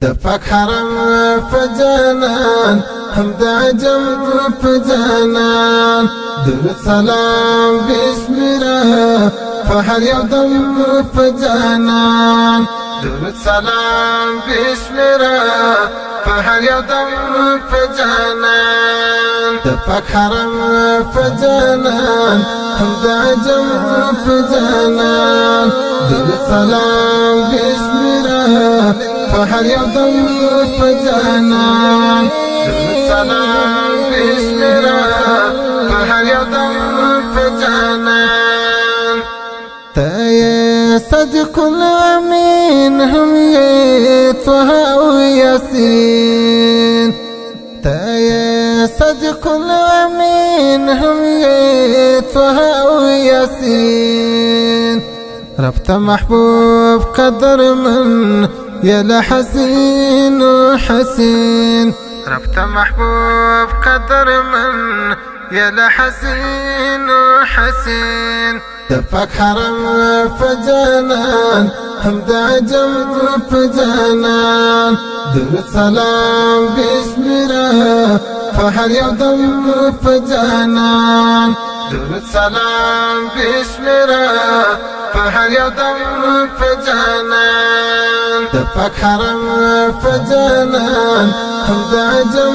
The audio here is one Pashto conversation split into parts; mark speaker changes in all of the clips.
Speaker 1: دفك حرم فجانان حمد عجم فجانان درود سلام بسمرة فحر يودم فجانان درود سلام بسمرة فحر يودم فجانان دفك حرم فجانان حمد عجم فجانان درود سلام بسمرة فحر يودم فجانان درود سلام بسمرة فحر يودم فجانان تايا صدق الأمين هم يطه وياسين تايا صدق الأمين هم يطه وياسين رفت محبوب قدر من يا لحسين وحسين رفت محبوب قدر من يا لحسين وحسين دفك حرم فجانان حمد عجم فجانان درود سلام بسمرة فحر يودم فجانان درود سلام بسمرة فحر يودم فجانان دفك حرم فجانان حمد عجم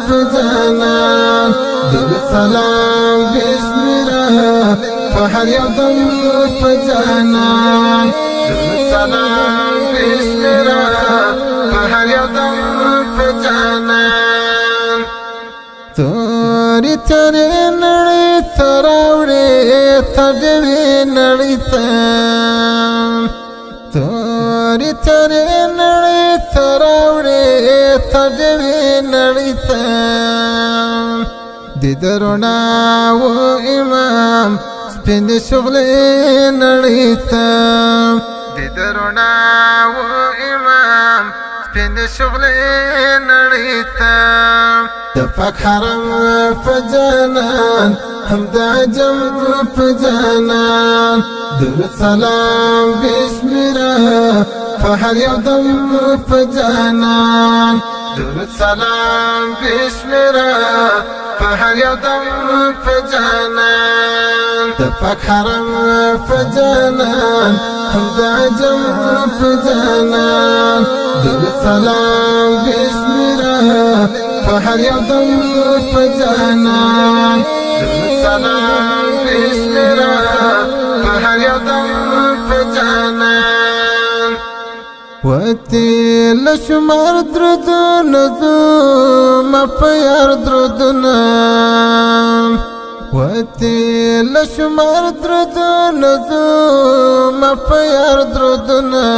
Speaker 1: فجانان درود سلام بسمرة فحر يودم فجانان درود سلام بسمرة فحر يودم فجانان توري تري نري ثراوري تدري نري ثام توري تري نري ثراوري تدري نري ثام ديدرنا وإمام سبين شغلي نري ثام ديدرنا وإمام سبين شغلي نري ثام دفك حرم فجانان حمد عجم فجانان درود سلام بسمرة فحر يودم فجانان درود سلام بسمرة فحر يودم فجانان دفك حرم فجانان حمد عجم فجانان درود سلام بسمرة فحر يودم فجانان درود سلام بسمرة فحر يودم فجانان واتي لشمار دردون زوم فيار دردنا واتي لشمار دردون زوم فيار دردنا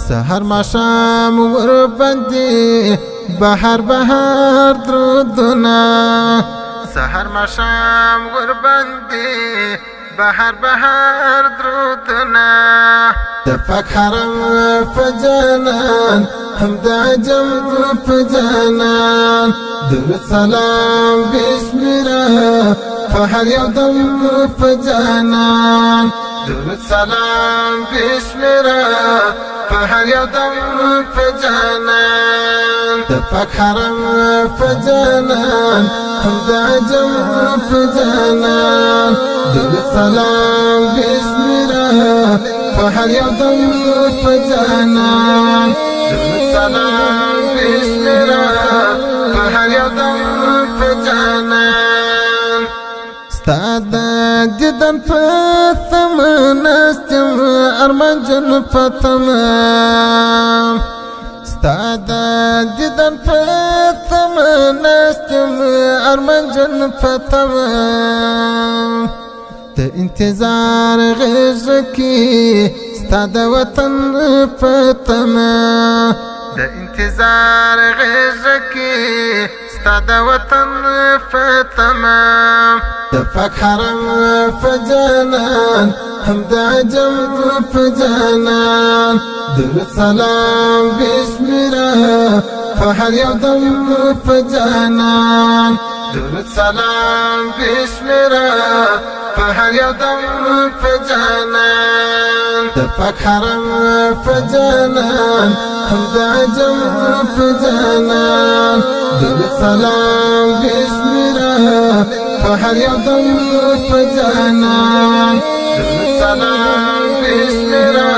Speaker 1: سهر ما شام وربندي بحر بحر درودنا سهر ما شام وربندي بحر بحر درودنا دفك حرم فجانان حمد عجم فجانان درود سلام بسمرة فحر يودم فجانان درود سلام بسمرة فحر يودم فجانان دفك حرم فجانان حمد عجم فجانان درود سلام بسمرة فحر يودم فجانان درود سلام بسمرة فحر يودم فجانان استعد جدا فثم نستم أرمجن فتمام استعد جدا فثم نستم أرمجن فتمام انتظار غيرك استعد وطن فتمام انتظار غيرك استعد وطن فتمام دفك حرم فجانان حمد عجم فجانان درود سلام بسمرة فحر يودم فجانان درود سلام بسمرة فحر يودم فجانان دفك حرم فجانان هم د عجم په جانان درود سلام بسم الله فهر یو دم په جانان درود سلام بسم الله